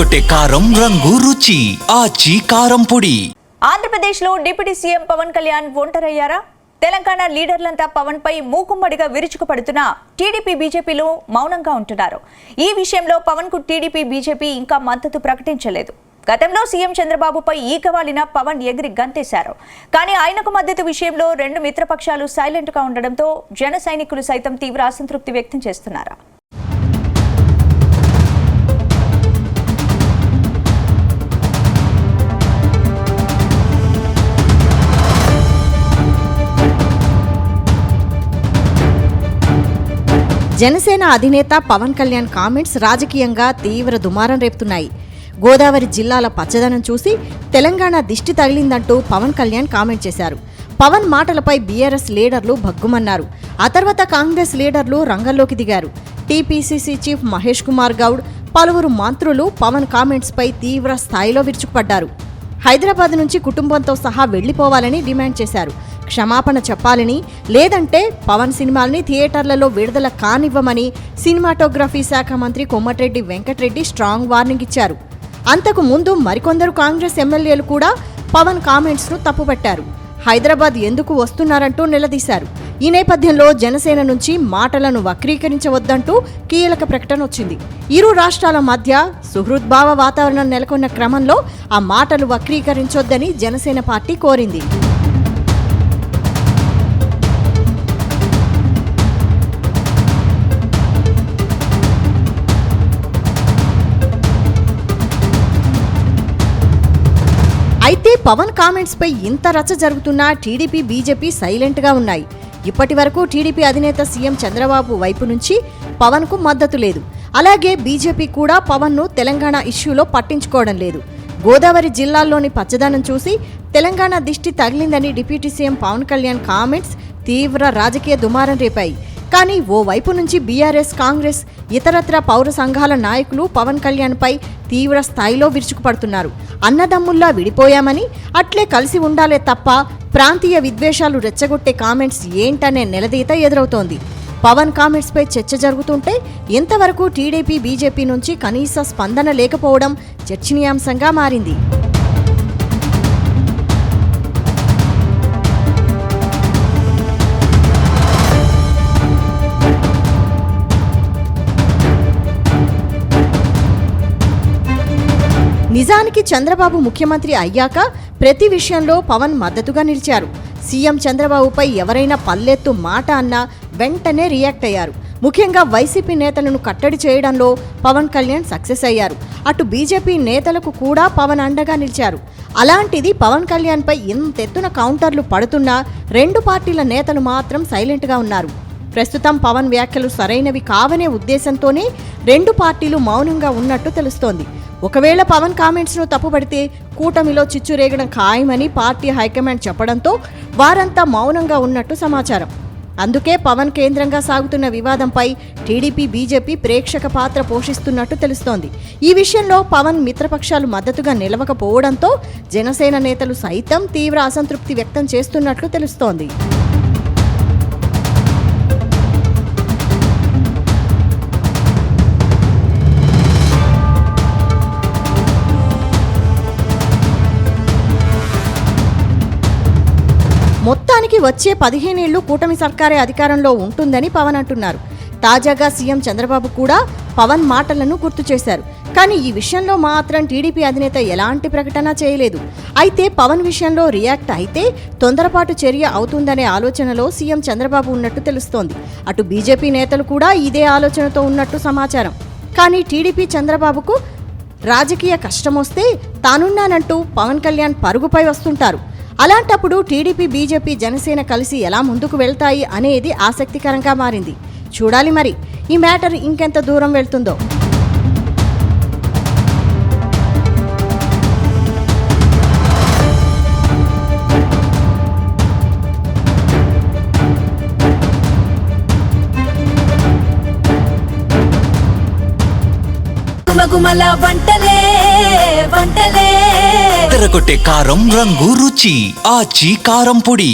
అదరగొట్టే కారం రంగు రుచి ఆచి కారం పొడి. ఆంధ్రప్రదేశ్లో డిప్యూటీ సీఎం పవన్ కళ్యాణ్ ఒంటరయ్యారా? తెలంగాణ లీడర్లంతా పవన్ పై మూకుమ్మడిగా విరుచుకుపడుతున్నా టీడీపీ బీజేపీలో మౌనంగా ఉంటున్నారు. ఈ విషయంలో పవన్ కు టీడీపీ బీజేపీ ఇంకా మద్దతు ప్రకటించలేదు. గతంలో సీఎం చంద్రబాబుపై ఈగవాలిన పవన్ ఎగిరి గంతేశారు. కానీ ఆయనకు మద్దతు విషయంలో రెండు మిత్రపక్షాలు సైలెంట్ గా ఉండడంతో జన సైనికులు సైతం తీవ్ర అసంతృప్తి వ్యక్తం చేస్తున్నారు. జనసేన అధినేత పవన్ కళ్యాణ్ కామెంట్స్ రాజకీయంగా తీవ్ర దుమారం రేపుతున్నాయి. గోదావరి జిల్లాల పచ్చదనం చూసి తెలంగాణ దిష్టి తగిలిందంటూ పవన్ కళ్యాణ్ కామెంట్ చేశారు. పవన్ మాటలపై బీఆర్ఎస్ లీడర్లు భగ్గుమన్నారు. ఆ తర్వాత కాంగ్రెస్ లీడర్లు రంగంలోకి దిగారు. టీపీసీసీ చీఫ్ మహేష్ కుమార్ గౌడ్, పలువురు మంత్రులు పవన్ కామెంట్స్పై తీవ్ర స్థాయిలో విరుచుకుపడ్డారు. హైదరాబాద్ నుంచి కుటుంబంతో సహా వెళ్లిపోవాలని డిమాండ్ చేశారు. క్షమాపణ చెప్పాలని, లేదంటే పవన్ సినిమాల్ని థియేటర్లలో విడుదల కానివ్వమని సినిమాటోగ్రఫీ శాఖ మంత్రి కోమటిరెడ్డి వెంకటరెడ్డి స్ట్రాంగ్ వార్నింగ్ ఇచ్చారు. అంతకు ముందు మరికొందరు కాంగ్రెస్ ఎమ్మెల్యేలు కూడా పవన్ కామెంట్స్ను తప్పుపట్టారు. హైదరాబాద్ ఎందుకు వస్తున్నారంటూ నిలదీశారు. ఈ నేపథ్యంలో జనసేన నుంచి మాటలను వక్రీకరించవద్దంటూ కీలక ప్రకటన వచ్చింది. ఇరు రాష్ట్రాల మధ్య సుహృద్భావ వాతావరణం నెలకొన్న క్రమంలో ఆ మాటలు వక్రీకరించొద్దని జనసేన పార్టీ కోరింది. అయితే పవన్ కామెంట్స్ పై ఇంత రచ్చ జరుగుతున్నా టీడీపీ బీజేపీ సైలెంట్ గా ఉన్నాయి. ఇప్పటి వరకు టీడీపీ అధినేత సీఎం చంద్రబాబు వైపు నుంచి పవన్ కు మద్దతు లేదు. అలాగే బీజేపీ కూడా పవన్ ను తెలంగాణ ఇష్యూలో పట్టించుకోవడం లేదు. గోదావరి జిల్లాల్లోని పచ్చదనం చూసి తెలంగాణ దిష్టి తగిలిందని deputy CM Pawan Kalyan comments తీవ్ర రాజకీయ దుమారం రేపాయి. కానీ ఓవైపు నుంచి బీఆర్ఎస్, కాంగ్రెస్, ఇతరత్ర పౌర సంఘాల నాయకులు పవన్ కళ్యాణ్ పై తీవ్ర స్థాయిలో విరుచుకుపడుతున్నారు. అన్నదమ్ముల్లా విడిపోయామని, అట్లే కలిసి ఉండాలే తప్ప ప్రాంతీయ విద్వేషాలు రెచ్చగొట్టే కామెంట్స్ ఏంటనే నిలదీత ఎదురవుతోంది. పవన్ కామెంట్స్ పై చర్చ జరుగుతుంటే ఇంతవరకు టీడీపీ బీజేపీ నుంచి కనీస స్పందన లేకపోవడం చర్చనీయాంశంగా మారింది. నిజానికి చంద్రబాబు ముఖ్యమంత్రి అయ్యాక ప్రతి విషయంలో పవన్ మద్దతుగా నిలిచారు. సీఎం చంద్రబాబుపై ఎవరైనా పల్లెత్తు మాట అన్నా వెంటనే రియాక్ట్ అయ్యారు. ముఖ్యంగా వైసీపీ నేతలను కట్టడి చేయడంలో పవన్ కళ్యాణ్ సక్సెస్ అయ్యారు. అటు బీజేపీ నేతలకు కూడా పవన్ అండగా నిలిచారు. అలాంటిది పవన్ కళ్యాణ్ పై ఇంతెత్తున కౌంటర్లు పడుతున్నా రెండు పార్టీల నేతలు మాత్రం సైలెంట్గా ఉన్నారు. ప్రస్తుతం పవన్ వ్యాఖ్యలు సరైనవి కావనే ఉద్దేశంతోనే రెండు పార్టీలు మౌనంగా ఉన్నట్టు తెలుస్తోంది. ఒకవేళ పవన్ కామెంట్స్ను తప్పుపడితే కూటమిలో చిచ్చురేగడం ఖాయమని పార్టీ హైకమాండ్ చెప్పడంతో వారంతా మౌనంగా ఉన్నట్టు సమాచారం. అందుకే పవన్ కేంద్రంగా సాగుతున్న వివాదంపై టీడీపీ బీజేపీ ప్రేక్షక పాత్ర పోషిస్తున్నట్టు తెలుస్తోంది. ఈ విషయంలో పవన్ మిత్రపక్షాలు మద్దతుగా నిలవకపోవడంతో జనసేన నేతలు సైతం తీవ్ర అసంతృప్తి వ్యక్తం చేస్తున్నట్లు తెలుస్తోంది. మొత్తానికి వచ్చే 15 ఏళ్లు కూటమి సర్కారే అధికారంలో ఉంటుందని పవన్ అంటున్నారు. తాజాగా సీఎం చంద్రబాబు కూడా పవన్ మాటలను గుర్తు చేశారు. కానీ ఈ విషయంలో మాత్రం టీడీపీ అధినేత ఎలాంటి ప్రకటన చేయలేదు. అయితే పవన్ విషయంలో రియాక్ట్ అయితే తొందరపాటు చర్య అవుతుందనే ఆలోచనలో సీఎం చంద్రబాబు ఉన్నట్టు తెలుస్తోంది. అటు బీజేపీ నేతలు కూడా ఇదే ఆలోచనతో ఉన్నట్టు సమాచారం. కానీ టీడీపీ చంద్రబాబుకు రాజకీయ కష్టమొస్తే తానున్నానంటూ పవన్ కళ్యాణ్ పరుగుపై వస్తుంటారు. అలాంటప్పుడు టీడీపీ బీజేపీ జనసేన కలిసి ఎలా ముందుకు వెళ్తాయి అనేది ఆసక్తికరంగా మారింది. చూడాలి మరి ఈ మ్యాటర్ ఇంకెంత దూరం వెళ్తుందో. అదరగొట్టే కారం రంగు రుచి ఆచి కారం పొడి.